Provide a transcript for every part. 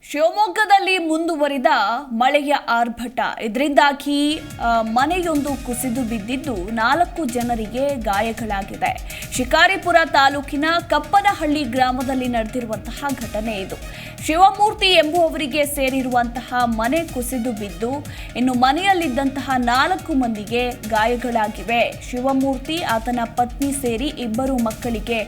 ಶಿವಮೊಗ್ಗದಲ್ಲಿ ಮುಂದುವರಿದ ಮಳೆಯ ಆರ್ಭಟ. ಇದರಿಂದಾಗಿ ಮನೆಯೊಂದು ಕುಸಿದು ಬಿದ್ದಿದ್ದು 4 ಜನರಿಗೆ ಗಾಯಗಳಾಗಿದೆ. ಶಿಕಾರಿಪುರ ತಾಲೂಕಿನ ಕಪ್ಪನಹಳ್ಳಿ ಗ್ರಾಮದಲ್ಲಿ ನಡೆದಿರುವಂತಹ ಘಟನೆ ಇದು. ಶಿವಮೂರ್ತಿ ಎಂಬುವವರಿಗೆ ಸೇರಿರುವಂತಹ ಮನೆ ಕುಸಿದು ಬಿದ್ದು ಇನ್ನು ಮನೆಯಲ್ಲಿದ್ದಂತಹ 4 ಮಂದಿಗೆ ಗಾಯಗಳಾಗಿವೆ. ಶಿವಮೂರ್ತಿ ಆತನ ಪತ್ನಿ ಸೇರಿ 2 ಮಕ್ಕಳಿಗೆ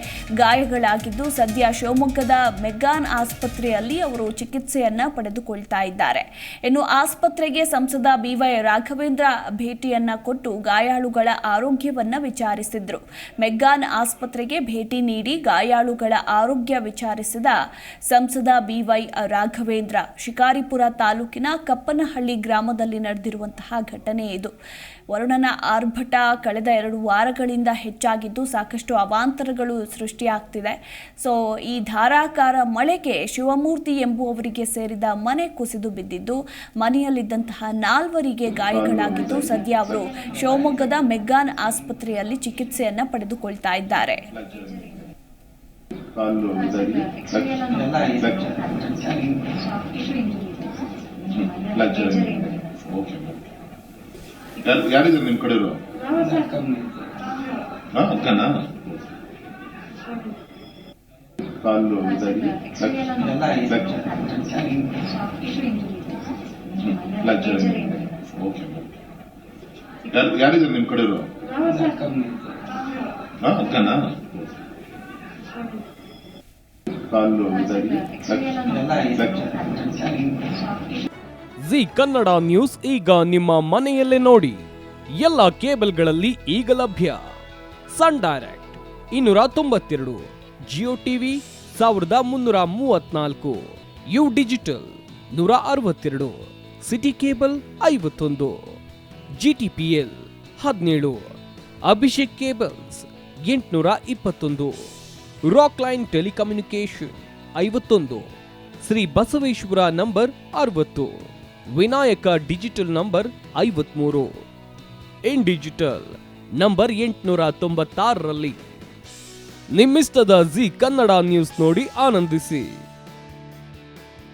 ಗಾಯಗಳಾಗಿದ್ದು ಸದ್ಯ ಶಿವಮೊಗ್ಗದ ಮೆಗ್ಗಾನ್ ಆಸ್ಪತ್ರೆಯಲ್ಲಿ ಅವರು ಚಿಕಿತ್ಸೆಯನ್ನ ಪಡೆದುಕೊಳ್ತಾ ಇದ್ದಾರೆ. ಇನ್ನು ಆಸ್ಪತ್ರೆಗೆ ಸಂಸದ BY ರಾಘವೇಂದ್ರ ಭೇಟಿಯನ್ನ ಕೊಟ್ಟು ಗಾಯಾಳುಗಳ ಆರೋಗ್ಯವನ್ನ ವಿಚಾರಿಸಿದ್ರು. ಮೆಗ್ಗಾನ್ ಆಸ್ಪತ್ರೆಗೆ ಭೇಟಿ ನೀಡಿ ಗಾಯಾಳುಗಳ ಆರೋಗ್ಯ ವಿಚಾರಿಸಿದ ಸಂಸದ BY ರಾಘವೇಂದ್ರ ಶಿಕಾರಿಪುರ ತಾಲೂಕಿನ ಕಪ್ಪನಹಳ್ಳಿ ಗ್ರಾಮದಲ್ಲಿ ನಡೆದಿರುವಂತಹ ಘಟನೆ ಇದು. ವರುಣನ ಆರ್ಭಟ ಕಳೆದ 2 ವಾರಗಳಿಂದ ಹೆಚ್ಚಾಗಿದ್ದು ಸಾಕಷ್ಟು ಅವಾಂತರಗಳು ಸೃಷ್ಟಿಯಾಗ್ತಿದೆ. ಸೊ ಈ ಧಾರಾಕಾರ ಮಳೆಗೆ ಶಿವಮೂರ್ತಿ ಎಂಬುವವರಿಗೆ ಸೇರಿದ ಮನೆ ಕುಸಿದು ಬಿದ್ದಿದ್ದು ಮನೆಯಲ್ಲಿದ್ದಂತಹ 4 ಗಾಯಗಳಾಗಿದ್ದು ಸದ್ಯ ಅವರು ಶಿವಮೊಗ್ಗದ ಮೆಗ್ಗಾನ್ ಆಸ್ಪತ್ರೆಯಲ್ಲಿ ಚಿಕಿತ್ಸೆಯನ್ನ ಪಡೆದುಕೊಳ್ತಾ ಇದ್ದಾರೆ. ಯಾರಿದ್ದಾರೆ ನಿಮ್ ಕಡೆ ಅಕ್ಕನ ಕಾಲು ಯಾರಿದ್ದಾರೆ ನಿಮ್ ಕಡೆ ಅಕ್ಕನ ಕಾಲು ಜಿ ಕನ್ನಡ ನ್ಯೂಸ್ ಈಗ ನಿಮ್ಮ ಮನೆಯಲ್ಲೇ ನೋಡಿ. ಎಲ್ಲ ಕೇಬಲ್ಗಳಲ್ಲಿ ಈಗ ಲಭ್ಯ. Sun Direct 292, Jio TV 1334, U digital 162, city cable 51, GTPL 17, Abhishek cables 821, Rock Line telecommunication 51, Shri Basaveshwara number 60, Vinayaka digital number 53, in digital number 896ರಲ್ಲಿ. ನಿಮ್ಮಿಷ್ಟದ ಜಿ ಕನ್ನಡ ನ್ಯೂಸ್ ನೋಡಿ ಆನಂದಿಸಿ.